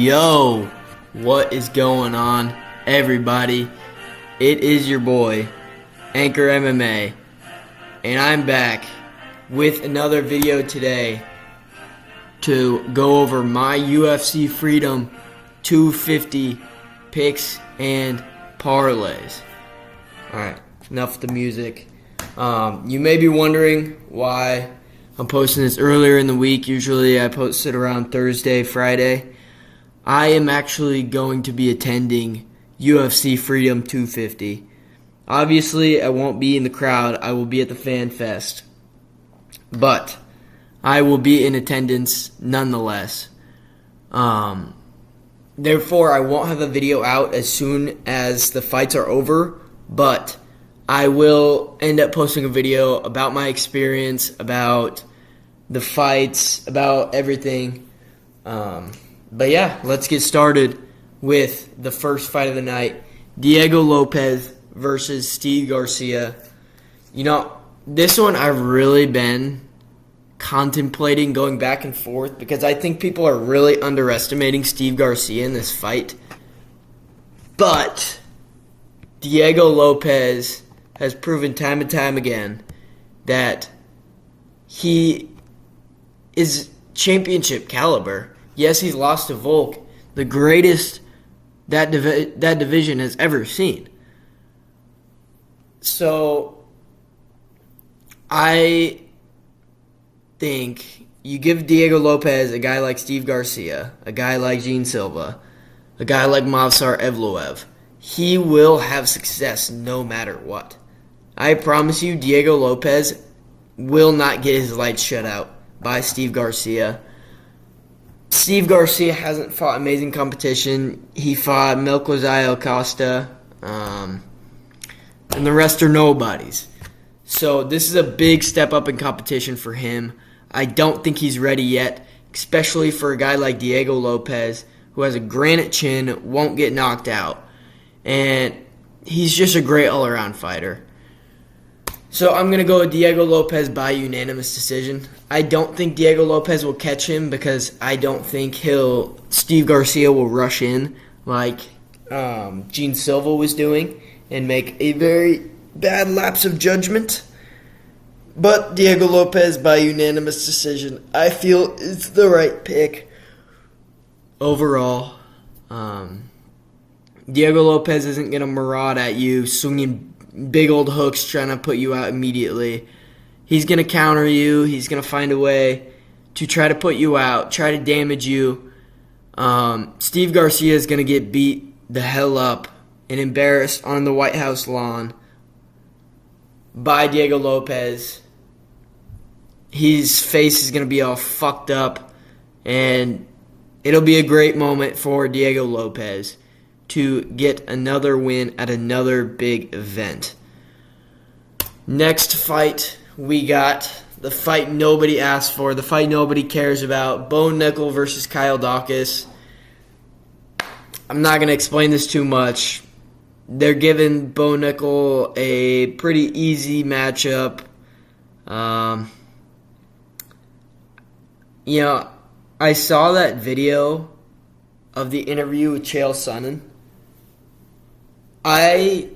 Yo, what is going on, everybody? It is your boy, Anchor MMA, and I'm back with another video today to go over my UFC Freedom 250 picks and parlays. Alright, enough of the music. You may be wondering why I'm posting this earlier in the week. Usually I post it around Thursday, Friday. I am actually going to be attending UFC Freedom 250. Obviously, I won't be in the crowd. I will be at the Fan Fest. But I will be in attendance nonetheless. Therefore, I won't have a video out as soon as the fights are over. But I will end up posting a video about my experience, about the fights, about everything. But yeah, let's get started with the first fight of the night. Diego Lopez versus Steve Garcia. You know, this one I've really been contemplating going back and forth because I think people are really underestimating Steve Garcia in this fight. But Diego Lopez has proven time and time again that he is championship caliber. Yes, he's lost to Volk, the greatest that division has ever seen. So, I think you give Diego Lopez a guy like Steve Garcia, a guy like Gene Silva, a guy like Movsar Evloev, he will have success no matter what. I promise you, Diego Lopez will not get his lights shut out by Steve Garcia. Steve Garcia hasn't fought amazing competition. He fought Melquizael Acosta, and the rest are nobodies. So this is a big step up in competition for him. I don't think he's ready yet, especially for a guy like Diego Lopez, who has a granite chin, won't get knocked out, and he's just a great all-around fighter. So I'm going to go with Diego Lopez by unanimous decision. I don't think Diego Lopez will catch him because I don't think Steve Garcia will rush in like Gene Silva was doing and make a very bad lapse of judgment. But Diego Lopez by unanimous decision, I feel is the right pick overall. Diego Lopez isn't going to maraud at you, swinging big old hooks trying to put you out immediately. He's going to counter you. He's going to find a way to try to put you out, try to damage you. Steve Garcia is going to get beat the hell up and embarrassed on the White House lawn by Diego Lopez. His face is going to be all fucked up, and it'll be a great moment for Diego Lopez to get another win at another big event. Next fight, we got the fight nobody asked for, the fight nobody cares about, Bo Nickel versus Kyle Dawkins. I'm not going to explain this too much. They're giving Bo Nickel a pretty easy matchup. I saw that video of the interview with Chael Sonnen. I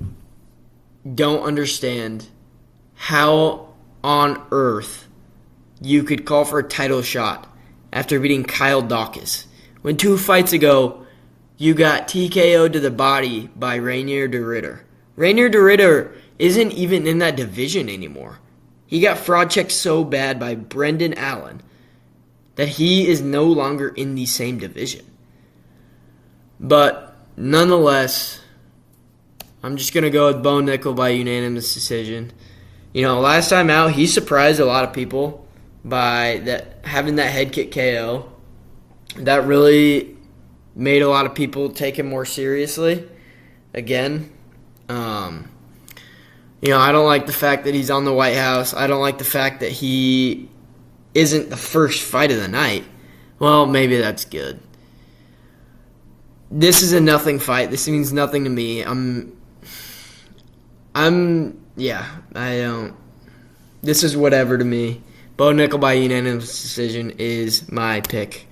don't understand how on earth you could call for a title shot after beating Kyle Dawkins when 2 fights ago you got TKO'd to the body by Rainier de Ridder. Rainier de Ridder isn't even in that division anymore. He got fraud checked so bad by Brendan Allen that he is no longer in the same division. But nonetheless, I'm just going to go with Bo Nickel by unanimous decision. Last time out, he surprised a lot of people by having that head kick KO. That really made a lot of people take him more seriously. Again, I don't like the fact that he's on the White House. I don't like the fact that he isn't the first fight of the night. Well, maybe that's good. This is a nothing fight. This means nothing to me. I don't. This is whatever to me. Bo Nickel by unanimous decision is my pick.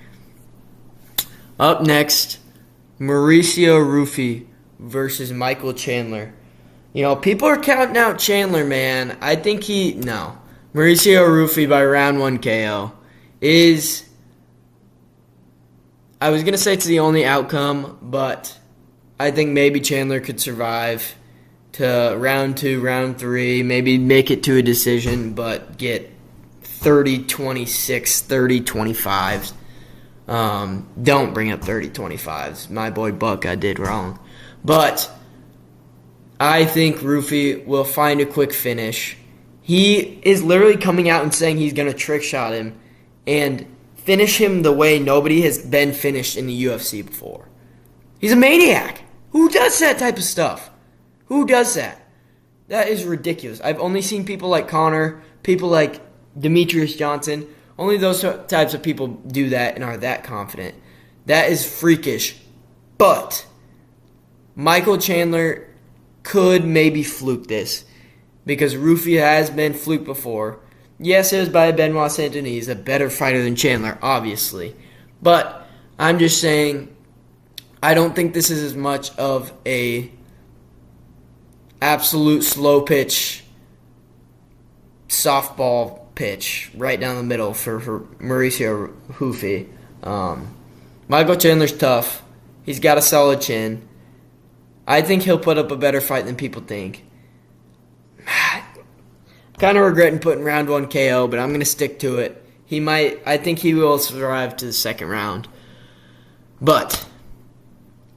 Up next, Mauricio Rufy versus Michael Chandler. People are counting out Chandler, man. I think no. Mauricio Rufy by round 1 KO is, I was going to say it's the only outcome, but I think maybe Chandler could survive to round 2, round 3, maybe make it to a decision, but get 30-26, 30-25s. Don't bring up 30-25s. My boy Buck, I did wrong. But I think Rufy will find a quick finish. He is literally coming out and saying he's going to trick shot him and finish him the way nobody has been finished in the UFC before. He's a maniac. Who does that type of stuff? Who does that? That is ridiculous. I've only seen people like Connor, people like Demetrius Johnson. Only those types of people do that and are that confident. That is freakish. But Michael Chandler could maybe fluke this because Rufy has been fluked before. Yes, it was by Benoit Saint-Denis. He's a better fighter than Chandler, obviously. But I'm just saying, I don't think this is as much of a absolute slow pitch softball pitch right down the middle for Mauricio Rufy. Michael Chandler's tough. He's got a solid chin. I think he'll put up a better fight than people think. Kind of regretting putting round 1 KO, but I'm going to stick to it. I think he will survive to the second round. But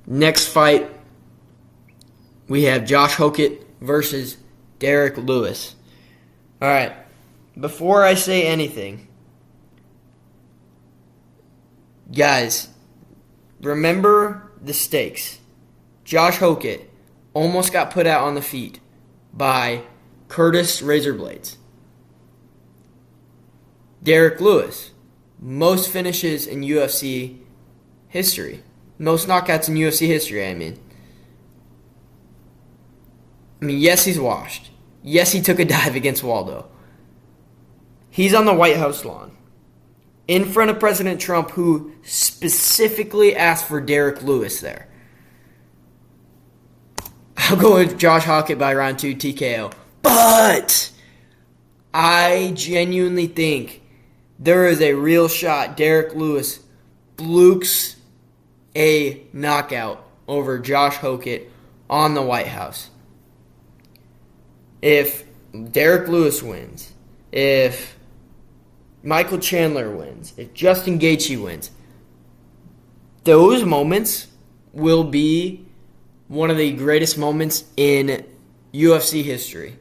next fight, we have Josh Hokett versus Derek Lewis. All right. Before I say anything, guys, remember the stakes. Josh Hokett almost got put out on the feet by Curtis Razorblades. Derek Lewis, most finishes in UFC history. Most knockouts in UFC history, I mean, yes, he's washed. Yes, he took a dive against Waldo. He's on the White House lawn in front of President Trump, who specifically asked for Derek Lewis there. I'll go with Josh Hokett by round 2 TKO. But I genuinely think there is a real shot Derek Lewis flukes a knockout over Josh Hokett on the White House. If Derek Lewis wins, if Michael Chandler wins, if Justin Gaethje wins, those moments will be one of the greatest moments in UFC history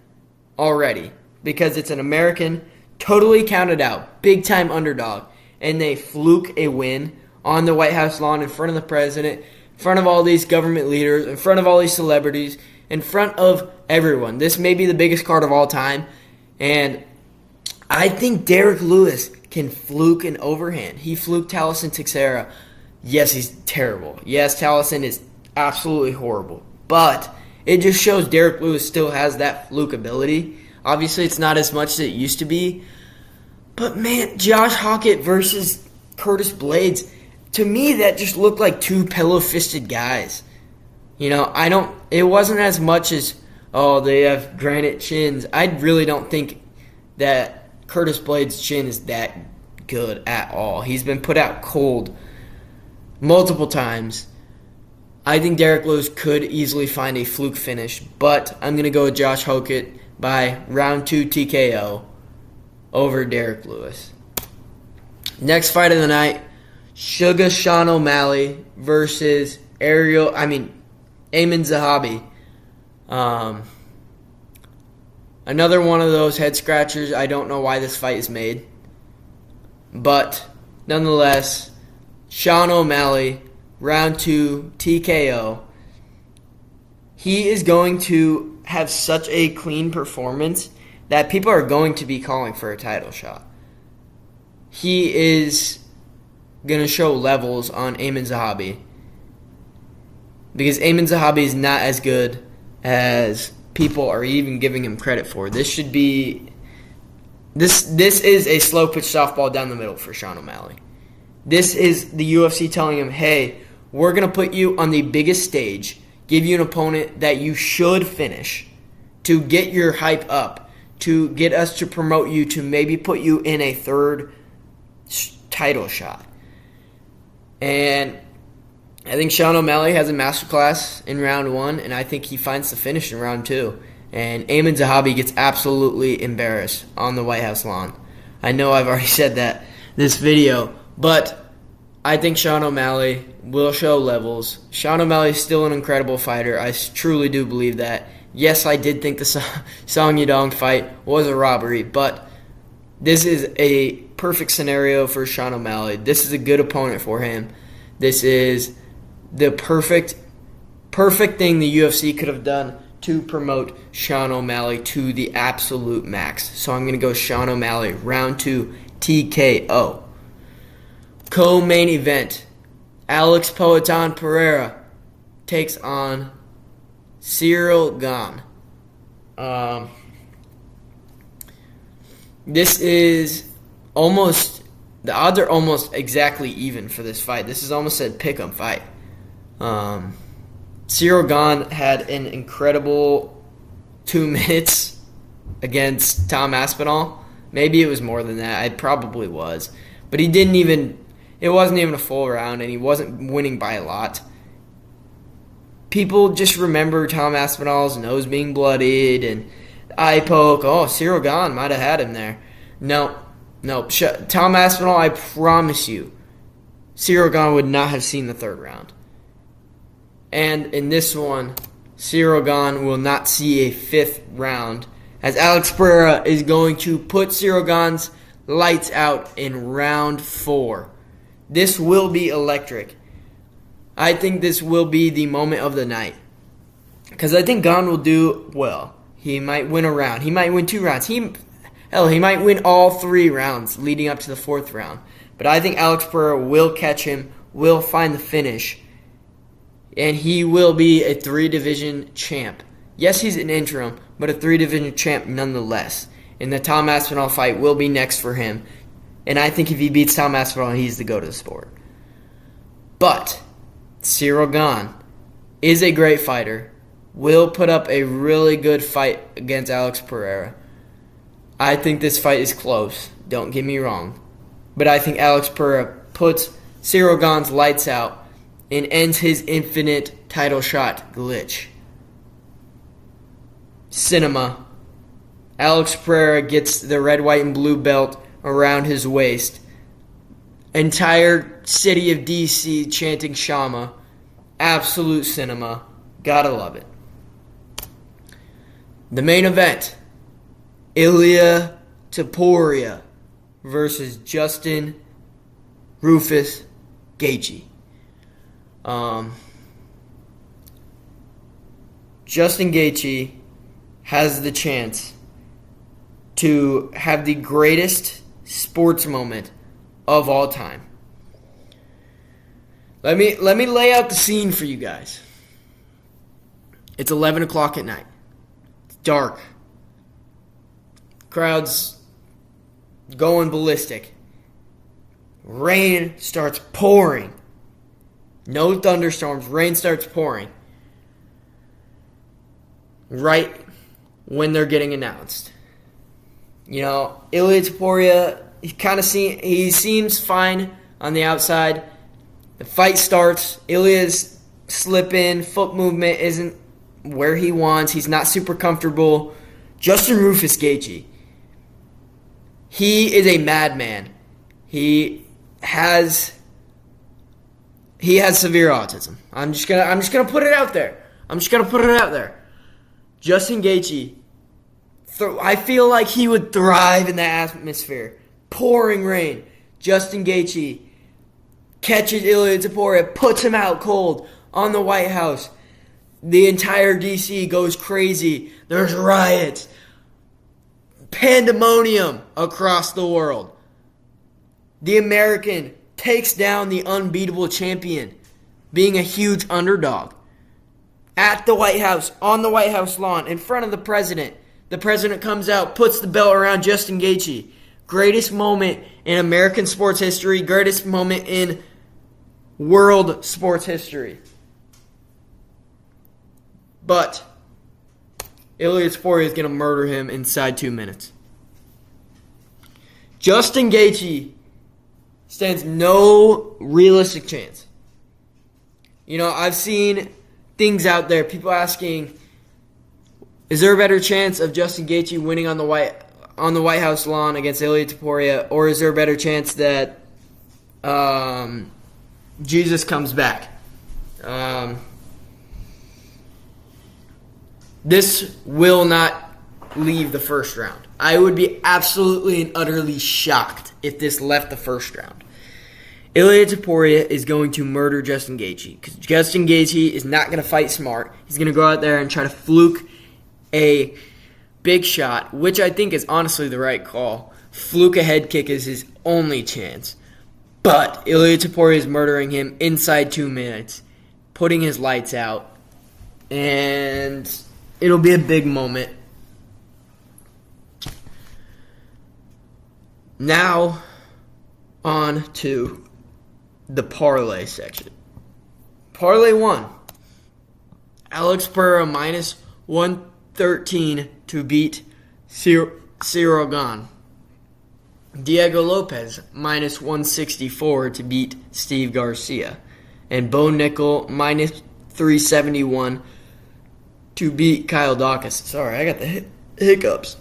already, because it's an American, totally counted out, big-time underdog, and they fluke a win on the White House lawn in front of the president, in front of all these government leaders, in front of all these celebrities, in front of everyone. This may be the biggest card of all time, and I think Derek Lewis can fluke an overhand. He fluked Talison Teixeira. Yes, he's terrible. Yes, Talison is absolutely horrible. But it just shows Derek Lewis still has that fluke ability. Obviously, it's not as much as it used to be. But, man, Josh Hokett versus Curtis Blades, to me, that just looked like two pillow-fisted guys. It wasn't as much as, they have granite chins. I really don't think that Curtis Blades' chin is that good at all. He's been put out cold multiple times. I think Derek Lewis could easily find a fluke finish, but I'm going to go with Josh Hokett by round 2 TKO over Derek Lewis. Next fight of the night, Sugar Sean O'Malley versus Amin Zahabi. Another one of those head scratchers. I don't know why this fight is made. But, nonetheless, Sean O'Malley, round 2, TKO. He is going to have such a clean performance that people are going to be calling for a title shot. He is going to show levels on Amin Zahabi, because Amin Zahabi is not as good as people are even giving him credit for. This is a slow pitch softball down the middle for Sean O'Malley. This is the UFC telling him, hey, we're going to put you on the biggest stage, give you an opponent that you should finish to get your hype up, to get us to promote you, to maybe put you in a third title shot. And I think Sean O'Malley has a masterclass in round 1, and I think he finds the finish in round 2. And Ayman Zahabi gets absolutely embarrassed on the White House lawn. I know I've already said that this video, but I think Sean O'Malley will show levels. Sean O'Malley is still an incredible fighter. I truly do believe that. Yes, I did think the Song Yadong fight was a robbery, but this is a perfect scenario for Sean O'Malley. This is a good opponent for him. This is the perfect thing the UFC could have done to promote Sean O'Malley to the absolute max. So I'm going to go Sean O'Malley, round 2, TKO. Co-main event, Alex Poatan Pereira takes on Cyril Gane. This is almost, the odds are almost exactly even for this fight. This is almost a pick-em fight. Cyril Gane had an incredible 2 minutes against Tom Aspinall. Maybe it was more than that. It probably was. But it wasn't even a full round, and he wasn't winning by a lot. People just remember Tom Aspinall's nose being bloodied and eye poke. Oh, Cyril Gane might have had him there. No. Tom Aspinall, I promise you, Cyril Gane would not have seen the third round. And in this one, Cyril Gane will not see a 5th round, as Alex Pereira is going to put Cyril Gane's lights out in round 4. This will be electric. I think this will be the moment of the night, because I think Gane will do well. He might win a round. He might win 2 rounds. He might win all 3 rounds leading up to the 4th round. But I think Alex Pereira will catch him, will find the finish, and he will be a 3-division champ. Yes, he's an interim, but a 3-division champ nonetheless. And the Tom Aspinall fight will be next for him. And I think if he beats Tom Aspinall, he's the GOAT of the sport. But Cyril Gane is a great fighter, will put up a really good fight against Alex Pereira. I think this fight is close, don't get me wrong. But I think Alex Pereira puts Cyril Gane's lights out and ends his infinite title shot glitch. Cinema. Alex Pereira gets the red, white, and blue belt around his waist. Entire city of D.C. chanting Shama. Absolute cinema. Gotta love it. The main event. Ilia Topuria versus Justin Rufus Gaethje. Justin Gaethje has the chance to have the greatest sports moment of all time. Let me lay out the scene for you guys. It's 11 o'clock at night. It's dark. Crowd's going ballistic. Rain starts pouring. No thunderstorms. Rain starts pouring. Right when they're getting announced. You know, Ilia Topuria, he seems fine on the outside. The fight starts. Ilia's slip in, foot movement isn't where he wants. He's not super comfortable. Justin Rufus Gaethje, he is a madman. He has severe autism. I'm just gonna put it out there. Justin Gaethje, I feel like he would thrive in that atmosphere. Pouring rain. Justin Gaethje catches Ilia Topuria, puts him out cold on the White House. The entire D.C. goes crazy. There's riots. Pandemonium across the world. The American takes down the unbeatable champion, being a huge underdog. At the White House, on the White House lawn, in front of the president. The president comes out, puts the belt around Justin Gaethje. Greatest moment in American sports history. Greatest moment in world sports history. But Ilia Topuria is going to murder him inside 2 minutes. Justin Gaethje stands no realistic chance. You know, I've seen things out there, people asking, is there a better chance of Justin Gaethje winning on the White House lawn against Ilia Topuria, or is there a better chance that Jesus comes back? This will not leave the first round. I would be absolutely and utterly shocked if this left the first round. Ilia Topuria is going to murder Justin Gaethje because Justin Gaethje is not going to fight smart. He's going to go out there and try to fluke a big shot, which I think is honestly the right call. Fluke a head kick is his only chance. But Ilia Topuria is murdering him inside 2 minutes, putting his lights out, and it'll be a big moment. Now, on to the parlay section. Parlay 1. Alex Pereira minus 113 to beat Cyril Gane. Diego Lopez minus 164 to beat Steve Garcia. And Bo Nickel minus 371 to beat Kyle Dawkins. Sorry, I got the hiccups.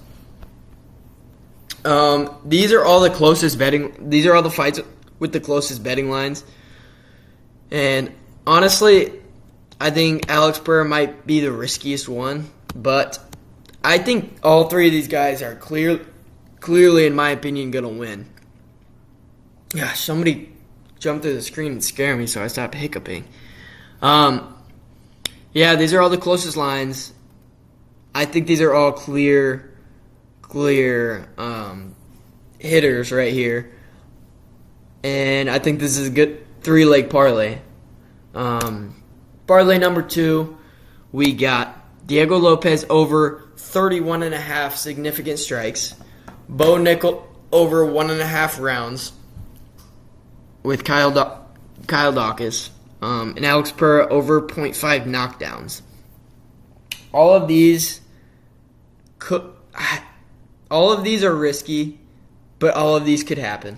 These are all the closest betting. These are all the fights with the closest betting lines. And honestly, I think Alex Pereira might be the riskiest one, but I think all three of these guys are clearly, in my opinion, going to win. Gosh, somebody jumped through the screen and scared me, so I stopped hiccuping. Yeah, these are all the closest lines. I think these are all clear hitters right here. And I think this is a good 3-leg parlay. Parlay number 2, we got Diego Lopez over 31.5 significant strikes. Bo Nickel over 1.5 rounds with Kyle Dawkins. And Alex Pereira over 0.5 knockdowns. All of these are risky, but all of these could happen.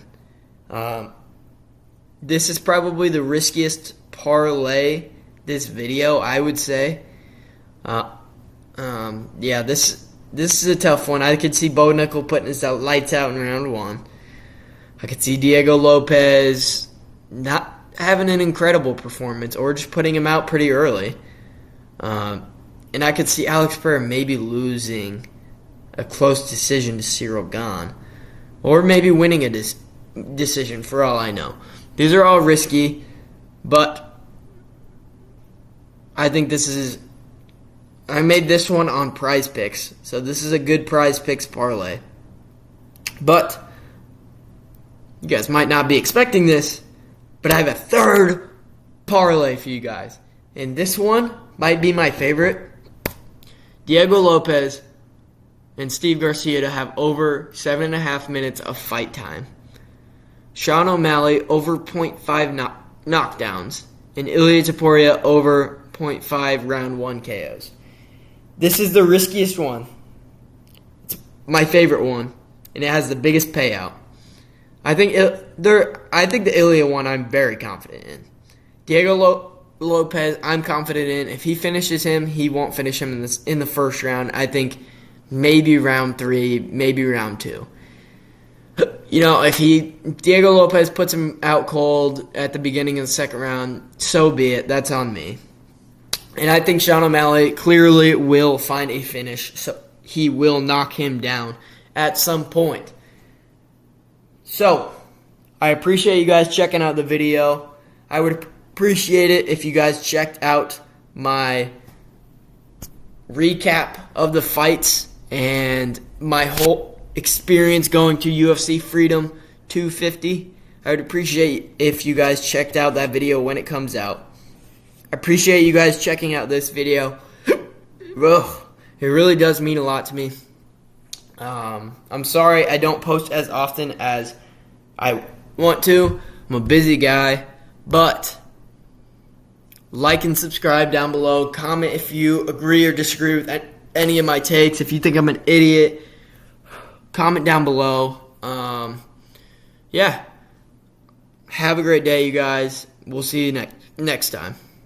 This is probably the riskiest parlay this video, I would say. Yeah, this is a tough one. I could see Bo Nickel putting his lights out in round 1. I could see Diego Lopez not having an incredible performance or just putting him out pretty early. And I could see Alex Pereira maybe losing a close decision to Cyril Gane, or maybe winning a decision for all I know. These are all risky, but I think I made this one on Prize Picks, so this is a good Prize Picks parlay. But you guys might not be expecting this, but I have a third parlay for you guys. And this one might be my favorite. Diego Lopez and Steve Garcia to have over 7.5 minutes of fight time. Sean O'Malley over 0.5 knockdowns. And Ilia Topuria over 0.5 round 1 KOs. This is the riskiest one. It's my favorite one. And it has the biggest payout. I think the Ilia one I'm very confident in. Diego Lopez, I'm confident in. If he finishes him, he won't finish him in the first round. I think maybe round 3, maybe round 2. You know, if Diego Lopez puts him out cold at the beginning of the second round, so be it. That's on me. And I think Sean O'Malley clearly will find a finish, so he will knock him down at some point. So, I appreciate you guys checking out the video. I would appreciate it if you guys checked out my recap of the fights and my whole experience going to UFC Freedom 250. I would appreciate if you guys checked out that video when it comes out. I appreciate you guys checking out this video. It really does mean a lot to me. I'm sorry I don't post as often as I want to. I'm a busy guy, but like and subscribe down below. Comment if you agree or disagree with any of my takes. If you think I'm an idiot, comment down below. Yeah. Have a great day, you guys. We'll see you next time.